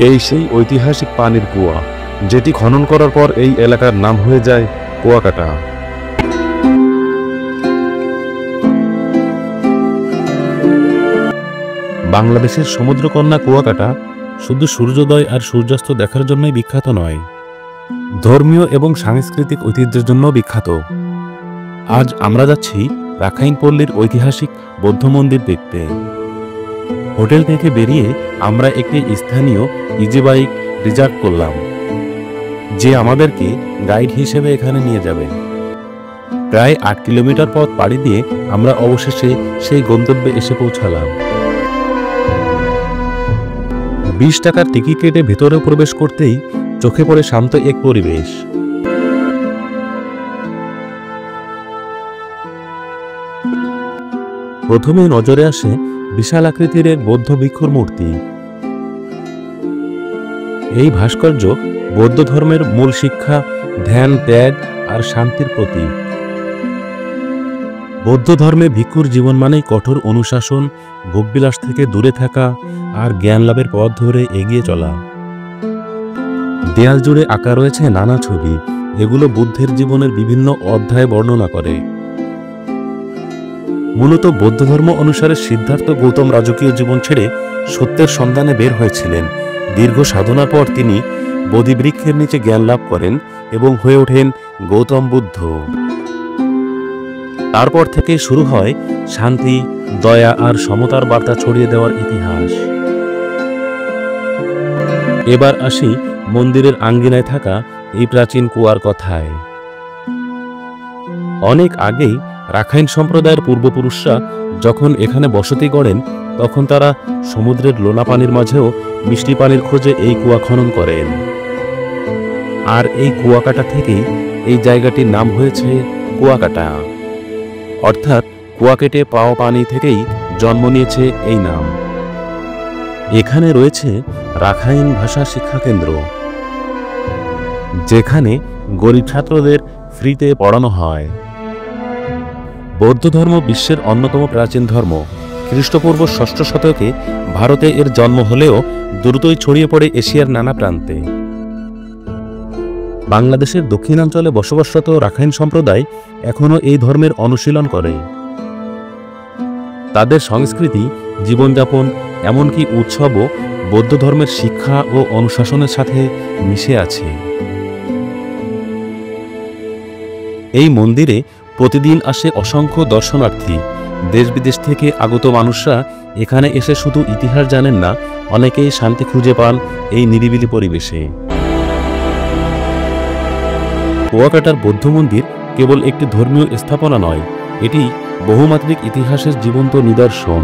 এই সেই ঐতিহাসিক পানির কুয়া, যেটি খনন করার পর এই এলাকার নাম হয়ে যায় কুয়াকাটা। বাংলাদেশের সমুদ্রকন্যা কুয়াকাটা শুধু সূর্যোদয় আর সূর্যাস্ত দেখার জন্যই বিখ্যাত নয়, ধর্মীয় এবং সাংস্কৃতিক ঐতিহ্যের জন্য বিখ্যাত। আজ আমরা যাচ্ছি রাখাইন পল্লীর ঐতিহাসিক বৌদ্ধ মন্দির দেখতে। হোটেল থেকে বেরিয়ে আমরা একটি স্থানীয় ইজি বাইক রিজার্ভ করলাম, যে আমাদেরকে গাইড হিসেবে এখানে নিয়ে যাবে। প্রায় ৮ কিলোমিটার পথ পাড়ি দিয়ে আমরা অবশেষে সেই গন্তব্যে এসে পৌঁছালাম। ২০ টাকার টিকিট কেটে ভেতরে প্রবেশ করতেই চোখে পড়ে শান্ত এক পরিবেশ। প্রথমে নজরে আসে বিশাল আকৃতির এক বৌদ্ধ ভিক্ষুর মূর্তি। এই ভাস্কর্য বৌদ্ধ ধর্মের মূল শিক্ষা, ধ্যান, ত্যাগ আর শান্তির প্রতীক। বৌদ্ধ ধর্মে ভিক্ষুর জীবন মানেই কঠোর অনুশাসন, ভোগবিলাস থেকে দূরে থাকা আর জ্ঞান লাভের পথ ধরে এগিয়ে চলা। দেয়াল জুড়ে আঁকা রয়েছে নানা ছবি, এগুলো বুদ্ধের জীবনের বিভিন্ন অধ্যায় বর্ণনা করে। মূলত বৌদ্ধ ধর্ম অনুসারে সিদ্ধার্থ গৌতম রাজকীয় জীবন ছেড়ে সত্যের সন্ধানে বের হয়েছিলেন। দীর্ঘ সাধনার পর তিনি বোধিবৃক্ষের নিচে জ্ঞান লাভ করেন এবং হয়ে ওঠেন গৌতম বুদ্ধ। তারপর থেকে শুরু হয় শান্তি, দয়া আর সমতার বার্তা ছড়িয়ে দেওয়ার ইতিহাস। এবার আসি মন্দিরের আঙ্গিনায় থাকা এই প্রাচীন কুয়ার কথায়। অনেক আগেই রাখাইন সম্প্রদায়ের পূর্বপুরুষরা যখন এখানে বসতি গড়েন, তখন তারা সমুদ্রের লোনা পানির মাঝেও মিষ্টি পানির খোঁজে এই কুয়া খনন করেন। আর এই কুয়াকাটা থেকেই এই জায়গাটির নাম হয়েছে কুয়াকাটা, অর্থাৎ কুয়া কেটে পাওয়া পানি থেকেই জন্ম নিয়েছে এই নাম। এখানে রয়েছে রাখাইন ভাষা শিক্ষা কেন্দ্র, যেখানে গরিব ছাত্রদের ফ্রিতে পড়ানো হয়। বৌদ্ধ ধর্ম বিশ্বের অন্যতম প্রাচীন ধর্ম। খ্রিস্টপূর্ব ৬ষ্ঠ শতকে ভারতে এর জন্ম হলেও দ্রুতই ছড়িয়ে পড়ে এশিয়ার নানা প্রান্তে। বাংলাদেশের দক্ষিণাঞ্চলে বসবাসরত রাখাইন সম্প্রদায় এখনও এই ধর্মের অনুশীলন করে। তাদের সংস্কৃতি, জীবনযাপন, এমনকি উৎসবও বৌদ্ধ ধর্মের শিক্ষা ও অনুশাসনের সাথে মিশে আছে। এই মন্দিরে প্রতিদিন আসে অসংখ্য দর্শনার্থী। দেশ বিদেশ থেকে আগত মানুষরা এখানে এসে শুধু ইতিহাস জানেন না, অনেকেই শান্তি খুঁজে পান এই নিরিবিলি পরিবেশে। কুয়াকাটার বৌদ্ধ মন্দির কেবল একটি ধর্মীয় স্থাপনা নয়, এটি বহুমাত্রিক ইতিহাসের জীবন্ত নিদর্শন।